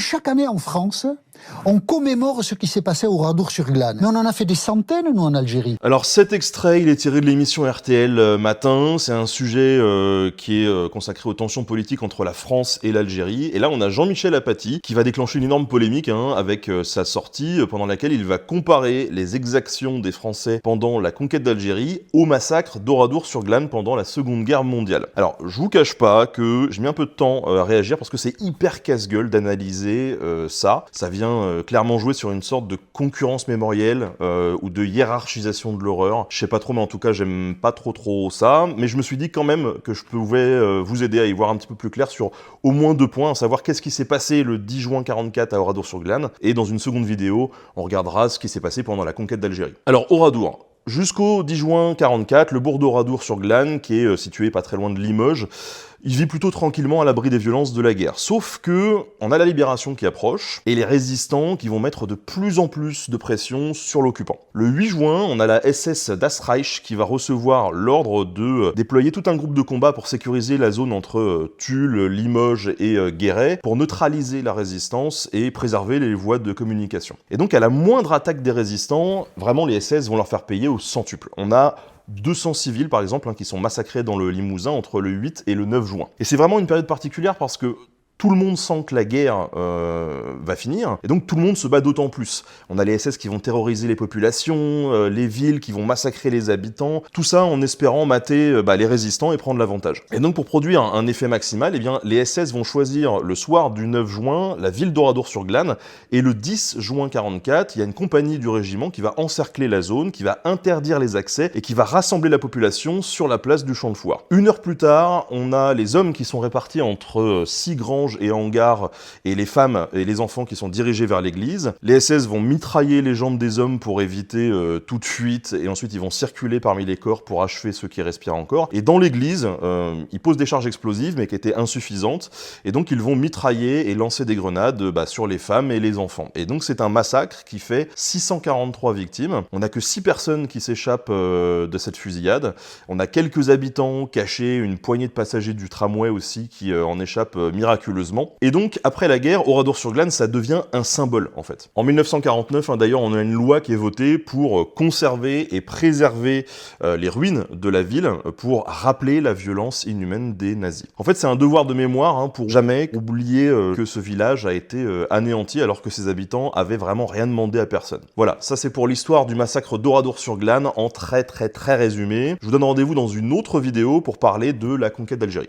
chaque année en France, on commémore ce qui s'est passé au Oradour-sur-Glane. Mais on en a fait des centaines, nous, en Algérie. Alors cet extrait, il est tiré de l'émission RTL Matin. C'est un sujet qui est consacré aux tensions politiques entre la France et l'Algérie. Et là, on a Jean-Michel Apathy qui va déclencher une énorme polémique avec sa sortie pendant laquelle il va comparer les exactions des Français pendant la conquête d'Algérie au massacre d'Oradour-sur-Glane pendant la Seconde Guerre mondiale. Alors, je vous cache pas que j'ai mis un peu de temps à réagir parce que c'est hyper casse-gueule d'analyser ça. Ça vient clairement jouer sur une sorte de concurrence mémorielle ou de hiérarchisation de l'horreur. Je sais pas trop, mais en tout cas, j'aime pas trop ça. Mais je me suis dit quand même que je pouvais vous aider à y voir un petit peu plus clair sur au moins 2 points, à savoir qu'est-ce qui s'est passé le 10 juin 44 à Oradour-sur-Glane. Et dans une seconde vidéo, on regardera ce qui s'est passé pendant la conquête d'Algérie. Alors, Oradour. Jusqu'au 10 juin 44, le bourg d'Oradour-sur-Glane, qui est situé pas très loin de Limoges, il vit plutôt tranquillement à l'abri des violences de la guerre. Sauf que on a la libération qui approche et les résistants qui vont mettre de plus en plus de pression sur l'occupant. Le 8 juin, on a la SS Das Reich qui va recevoir l'ordre de déployer tout un groupe de combat pour sécuriser la zone entre Tulle, Limoges et Guéret pour neutraliser la résistance et préserver les voies de communication. Et donc à la moindre attaque des résistants, vraiment les SS vont leur faire payer au centuple. On a 200 civils, par exemple, qui sont massacrés dans le Limousin entre le 8 et le 9 juin. Et c'est vraiment une période particulière parce que tout le monde sent que la guerre va finir, et donc tout le monde se bat d'autant plus. On a les SS qui vont terroriser les populations, les villes qui vont massacrer les habitants, tout ça en espérant mater les résistants et prendre l'avantage. Et donc pour produire un effet maximal, eh bien, les SS vont choisir le soir du 9 juin la ville d'Oradour-sur-Glane, et le 10 juin 44, il y a une compagnie du régiment qui va encercler la zone, qui va interdire les accès, et qui va rassembler la population sur la place du Champ de Foire. 1 heure plus tard, on a les hommes qui sont répartis entre 6 granges et hangars, et les femmes et les enfants qui sont dirigés vers l'église. Les SS vont mitrailler les jambes des hommes pour éviter toute fuite, et ensuite ils vont circuler parmi les corps pour achever ceux qui respirent encore. Et dans l'église, ils posent des charges explosives, mais qui étaient insuffisantes, et donc ils vont mitrailler et lancer des grenades sur les femmes et les enfants. Et donc c'est un massacre qui fait 643 victimes. On n'a que 6 personnes qui s'échappent de cette fusillade. On a quelques habitants cachés, une poignée de passagers du tramway aussi qui en échappent miraculeusement. Et donc, après la guerre, Oradour-sur-Glane, ça devient un symbole, en fait. En 1949, d'ailleurs, on a une loi qui est votée pour conserver et préserver les ruines de la ville pour rappeler la violence inhumaine des nazis. En fait, c'est un devoir de mémoire pour jamais oublier que ce village a été anéanti alors que ses habitants avaient vraiment rien demandé à personne. Voilà, ça c'est pour l'histoire du massacre d'Oradour-sur-Glane en très résumé. Je vous donne rendez-vous dans une autre vidéo pour parler de la conquête d'Algérie.